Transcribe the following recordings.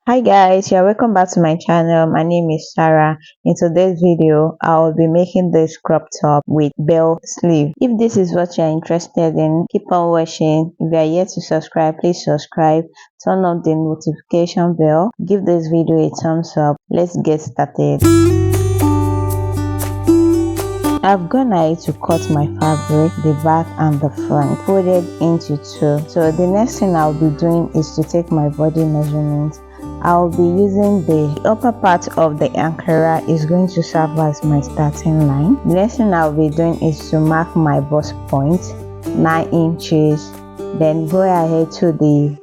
Hi guys, you're welcome back to my channel. My name is Sarah. In today's video, I'll be making this crop top with bell sleeve. If this is what you're interested in, keep on watching. If you are yet to subscribe, please subscribe. Turn on the notification bell. Give this video a thumbs up. Let's get started. I've gone ahead to cut my fabric, the back and the front, folded into two. So the next thing I'll be doing is to take my body measurement. I'll be using the upper part of the ankara is going to serve as my starting line. The next thing I'll be doing is to mark my bust point 9 inches, then go ahead to the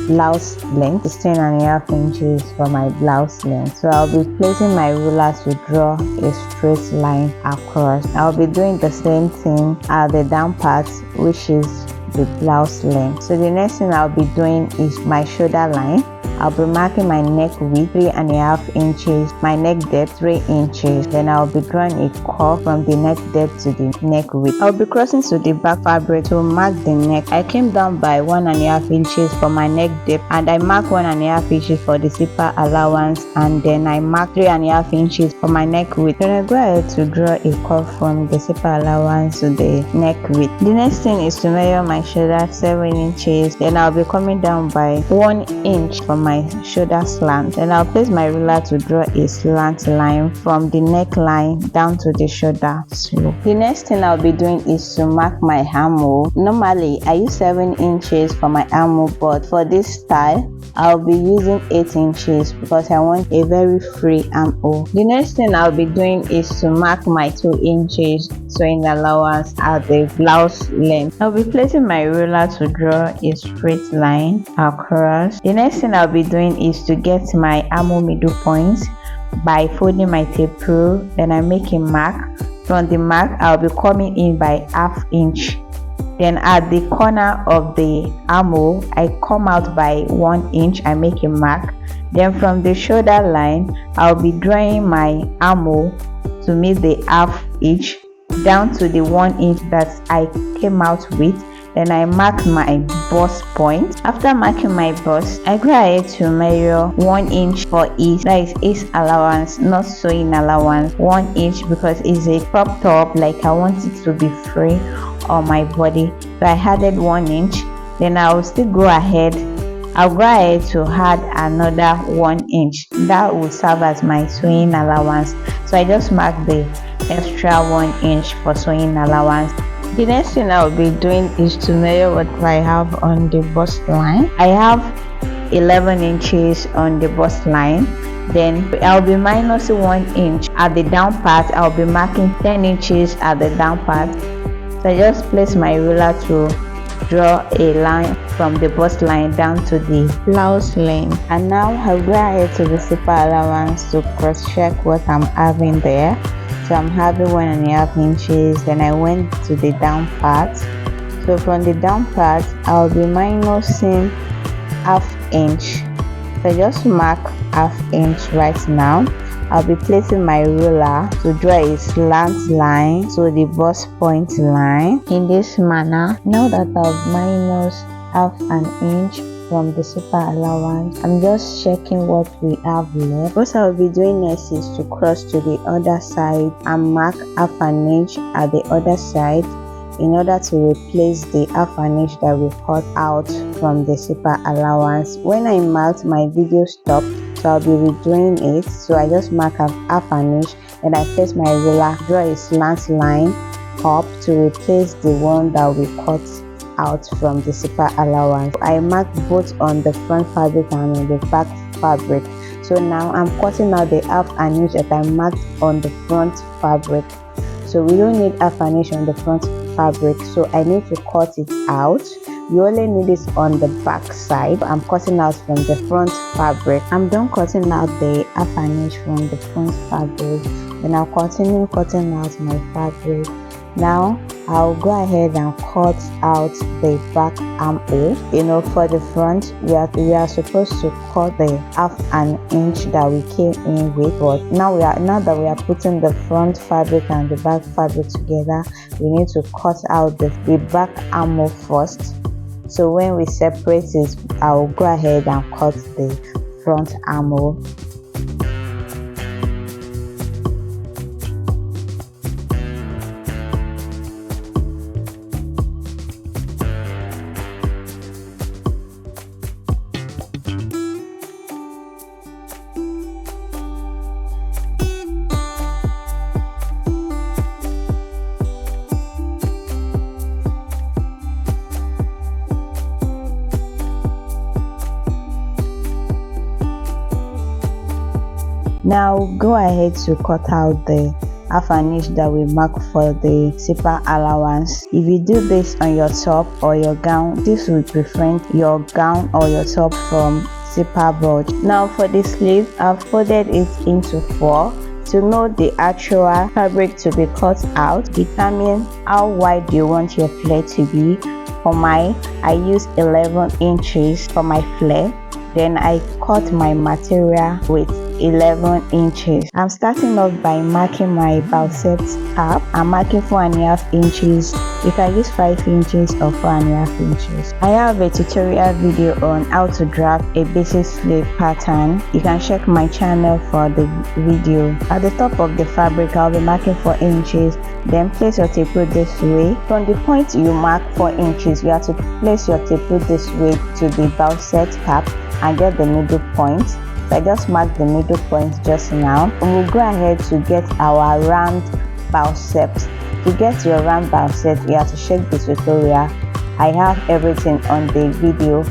blouse length 16.5 inches for my blouse length. So I'll be placing my ruler to draw a straight line across. I'll be doing the same thing at the down part, which is the blouse length. So the next thing I'll be doing is my shoulder line. I'll be marking my neck width 3.5 inches, my neck depth 3 inches. Then I'll be drawing a curve from the neck depth to the neck width. I'll be crossing to the back fabric to mark the neck. I came down by 1.5 inches for my neck depth, and I marked 1.5 inches for the zipper allowance, and then I marked 3.5 inches for my neck width. Then I go ahead to draw a curve from the zipper allowance to the neck width. The next thing is to measure my shoulder 7 inches. Then I'll be coming down by 1 inch for my shoulder slant. Then I'll place my ruler to draw a slant line from the neckline down to the shoulder slope. The next thing I'll be doing is to mark my armhole. Normally I use 7 inches for my armhole, but for this style I'll be using 8 inches because I want a very free armhole. The next thing I'll be doing is to mark my 2 inches sewing allowance at the blouse length. I'll be placing my ruler to draw a straight line across. The next thing I'll be doing is to get my armhole middle point by folding my tape rule. Then I make a mark. From the mark I'll be coming in by 1/2 inch. Then at the corner of the armhole I come out by 1 inch. I make a mark. Then from the shoulder line I'll be drawing my armhole to meet the 1/2 inch down to the 1 inch that I came out with. Then I mark my bust point. After marking my bust, I go ahead to measure 1 inch for each. That is each allowance, not sewing allowance. 1 inch because it's a crop top, like I want it to be free on my body. So I added 1 inch. Then I will still go ahead. I'll go ahead to add another 1 inch. That will serve as my sewing allowance. So I just mark the extra 1 inch for sewing allowance. The next thing I'll be doing is to measure what I have on the bust line. I have 11 inches on the bust line. Then I'll be minus 1 inch at the down part. I'll be marking 10 inches at the down part. So I just place my ruler to draw a line from the bust line down to the blouse length. And now I'll go ahead to the zipper allowance to cross check what I'm having there. So I'm having 1.5 inches. Then I went to the down part. So from the down part I'll be minusing 1/2 inch. So just mark 1/2 inch right now. I'll be placing my ruler to draw a slant line to the bust point line in this manner. Now that I've minus 1/2 inch from the zipper allowance, I'm just checking what we have left. What I'll be doing next is to cross to the other side and mark 1/2 inch at the other side in order to replace the 1/2 inch that we cut out from the zipper allowance. When I marked, my video stopped, so I'll be redoing it. So I just mark 1/2 inch and I place my ruler, draw a slant line up to replace the one that we cut out from the zipper allowance. I marked both on the front fabric and on the back fabric. So now I'm cutting out the 1/2 inch that I marked on the front fabric. So we don't need 1/2 inch on the front fabric, so I need to cut it out. You only need it on the back side. I'm cutting out from the front fabric. I'm done cutting out the 1/2 inch from the front fabric. Then I'll continue cutting out my fabric. Now I'll go ahead and cut out the back armhole. For the front we are supposed to cut the 1/2 inch that we came in with, but now that we are putting the front fabric and the back fabric together, we need to cut out the back armhole first. So when we separate it, I'll go ahead and cut the front armhole. Now go ahead to cut out the half an inch that we mark for the zipper allowance. If you do this on your top or your gown, this will prevent your gown or your top from zipper bulge. Now for the sleeve, I've folded it into 4. To know the actual fabric to be cut out, determine how wide you want your flare to be. For mine, I use 11 inches for my flare. Then I cut my material with 11 inches. I'm starting off by marking my biceps cap. I'm marking 4.5 inches. You can use 5 inches or 4.5 inches. I have a tutorial video on how to draft a basic sleeve pattern. You can check my channel for the video. At the top of the fabric, I'll be marking 4 inches. Then place your tape root this way. From the point you mark 4 inches, you have to place your tape root this way to the bicep cap and get the middle point. So I just marked the middle point just now. We'll go ahead to get our round biceps. To get your round biceps, you have to check the tutorial. I have everything on the video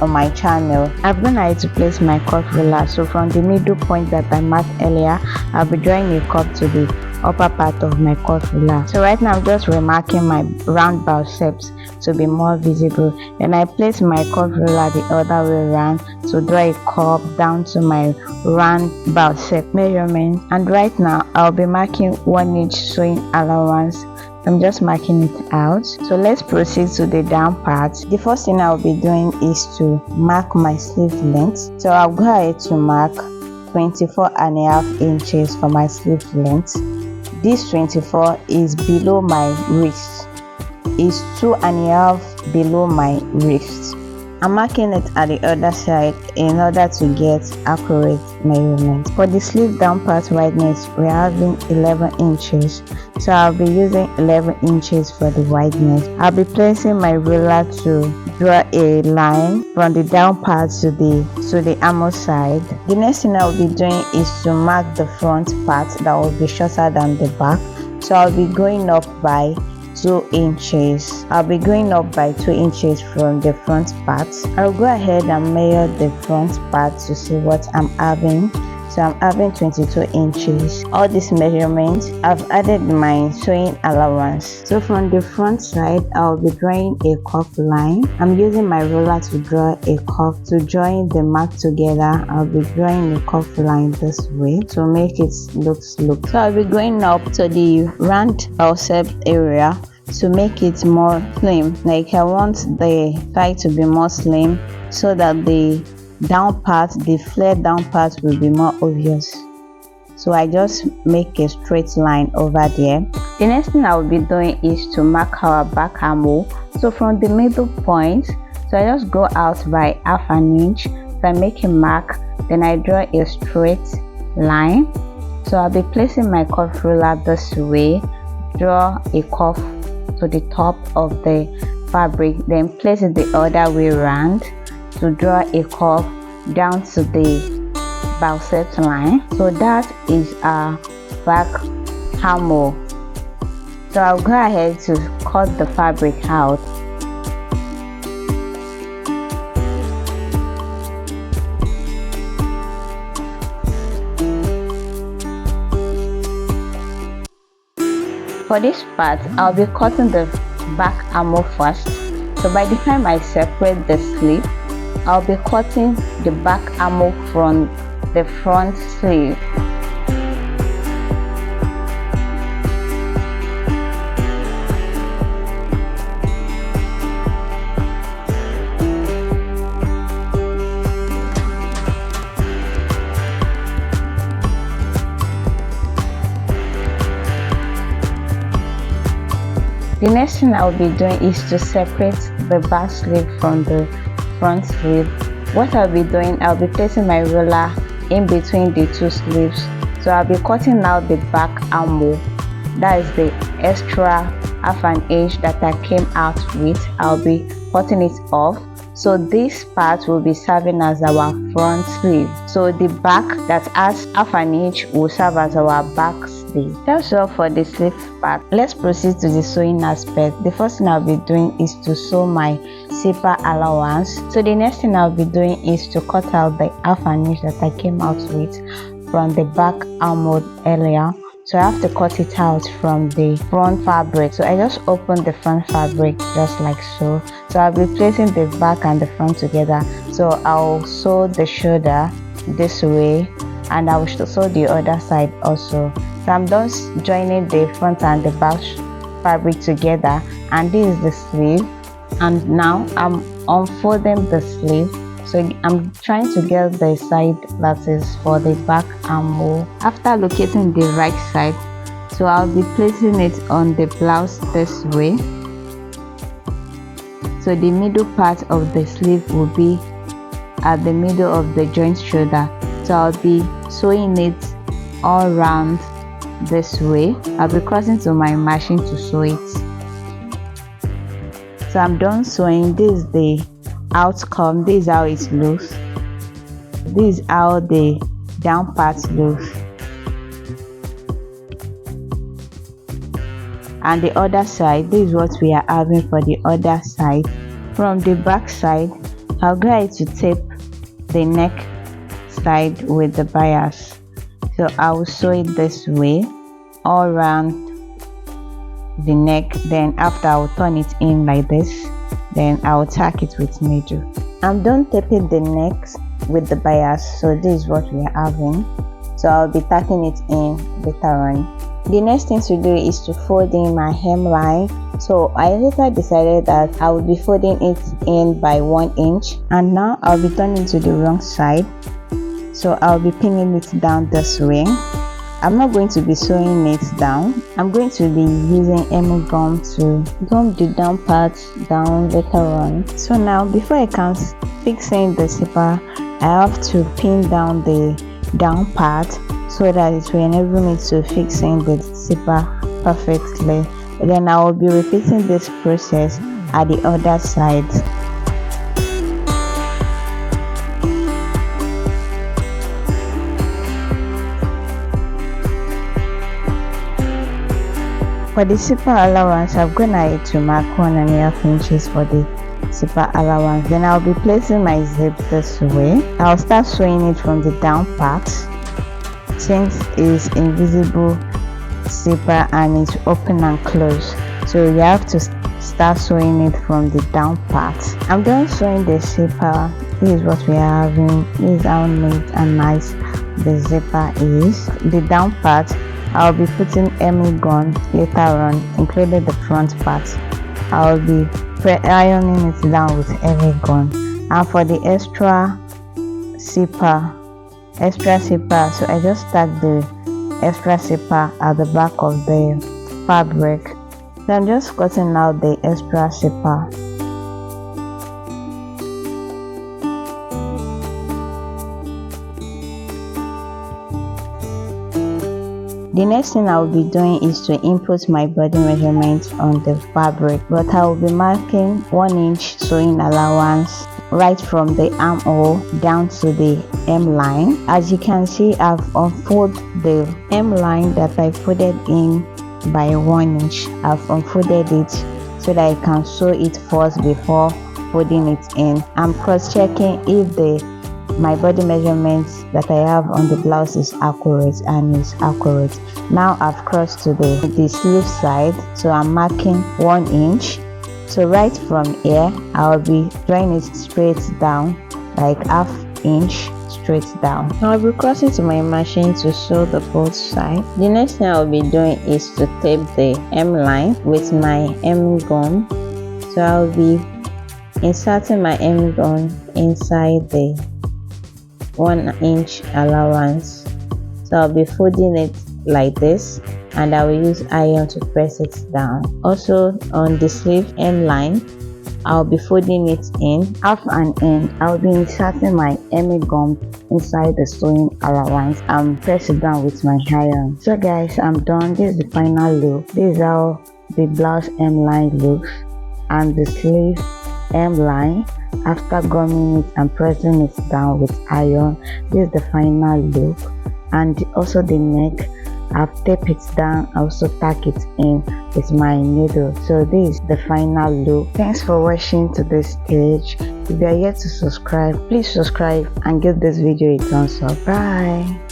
on my channel. I'm gonna have to place my curve ruler. So from the middle point that I marked earlier, I'll be drawing a curve to the upper part of my curve ruler. So right now I'm just remarking my round biceps to be more visible. Then I place my curve ruler the other way around to draw a curve down to my round bicep measurement. And right now I'll be marking 1 inch sewing allowance. I'm just marking it out. So let's proceed to the down part. The first thing I'll be doing is to mark my sleeve length. So I'll go ahead to mark 24.5 inches for my sleeve length. This 24 is below my wrist. Is 2.5 below my wrist. I'm marking it at the other side in order to get accurate measurement. For the sleeve down part wideness, we're having 11 inches. So I'll be using 11 inches for the wideness. I'll be placing my ruler to draw a line from the down part to the armhole side. The next thing I'll be doing is to mark the front part that will be shorter than the back. So I'll be going up by 2 inches. I'll be going up by 2 inches from the front part. I'll go ahead and measure the front part to see what I'm having. So I'm having 22 inches. All these measurements, I've added my sewing allowance. So from the front side, I'll be drawing a curved line. I'm using my ruler to draw a curve. To join the mark together, I'll be drawing a curved line this way to make it look slow. So I'll be going up to the round bicep area to make it more slim. Like I want the thigh to be more slim so that the down part, the flare down part will be more obvious. So I just make a straight line over there. The next thing I will be doing is to mark our back armhole. So from the middle point, so I just go out by half an inch. So I make a mark, then I draw a straight line. So I'll be placing my curve ruler this way, draw a curve to the top of the fabric, then place it the other way around to draw a curve down to the bicep line. So that is our back armhole. So I'll go ahead to cut the fabric out. For this part, I'll be cutting the back armhole first. So by the time I separate the sleeve, I'll be cutting the back armhole from the front sleeve. The next thing I'll be doing is to separate the back sleeve from the front sleeve. what I'll be doing, I'll be placing my ruler in between the two sleeves. So I'll be cutting out the back armhole, that is the extra half an inch that I came out with. I'll be cutting it off. So this part will be serving as our front sleeve. So the back that has half an inch will serve as our back sleeve. That's all for the sleeve part. Let's proceed to the sewing aspect. The first thing I'll be doing is to sew my zipper allowance. So the next thing I'll be doing is to cut out the half an inch that I came out with from the back armhole earlier. So I have to cut it out from the front fabric. So I just open the front fabric just like so. So I'll be placing the back and the front together. So I'll sew the shoulder this way, and I will sew the other side also. So I'm just joining the front and the back fabric together, and this is the sleeve. And now I'm unfolding the sleeve. So I'm trying to get the side that is for the back armhole. After locating the right side, so I'll be placing it on the blouse this way. So the middle part of the sleeve will be at the middle of the joint shoulder. So I'll be sewing it all around this way. I'll be crossing to my machine to sew it. So I'm done sewing. This is the outcome. This is how it looks. This is how the down part looks, and the other side, this is what we are having for the other side. From the back side, I'll go ahead to tape the neck side with the bias. So I will sew it this way all around the neck. Then after, I will turn it in like this. Then I will tack it with needle. I'm done taping the neck with the bias. So this is what we are having. So I'll be tacking it in later on. The next thing to do is to fold in my hemline. So I later decided that I would be folding it in by 1 inch. And now I'll be turning to the wrong side. So I'll be pinning it down this way. I'm not going to be sewing it down. I'm going to be using emu gum to gum the down part down later on. So now, before I can fix in the zipper, I have to pin down the down part so that it will enable me to fix in the zipper perfectly. Then I will be repeating this process at the other side. For the zipper allowance, I've gone ahead to mark 1.5 inches for the zipper allowance. Then I'll be placing my zip this way. I'll start sewing it from the down part, since it's invisible zipper and it's open and close. So you have to start sewing it from the down part. I'm done sewing the zipper. This is what we are having. This is how neat and nice the zipper is. The down part, I'll be putting emu gun later on, including the front part. I'll be ironing it down with emu gun. And for the extra zipper, so I just stuck the extra zipper at the back of the fabric. So I'm just cutting out the extra zipper. The next thing I will be doing is to input my body measurements on the fabric, but I will be marking 1 inch sewing allowance right from the armhole down to the hemline. As you can see, I've unfolded the hemline that I folded in by 1 inch. I've unfolded it so that I can sew it first before folding it in. I'm cross-checking if my body measurements that I have on the blouse is accurate, and is accurate. Now I've crossed to the sleeve side, so I'm marking 1 inch. So right from here, I'll be drawing it straight down, like half inch straight down. I'll be crossing to my machine to sew the both sides. The next thing I'll be doing is to tape the hemline with my hem gun. So I'll be inserting my hem gun inside the 1 inch allowance. So I'll be folding it like this, and I will use iron to press it down. Also on the sleeve hemline, I'll be folding it in half and end. I'll be inserting my hemming gum inside the sewing allowance and press it down with my iron. So guys, I'm done. This is the final look. This is how the blouse hemline looks and the sleeve hemline after gumming it and pressing it down with iron. This is the final look. And also the neck, I've taped it down, also tack it in with my needle. So this is the final look. Thanks for watching to this stage. If you are yet to subscribe, please subscribe and give this video a thumbs up. Bye.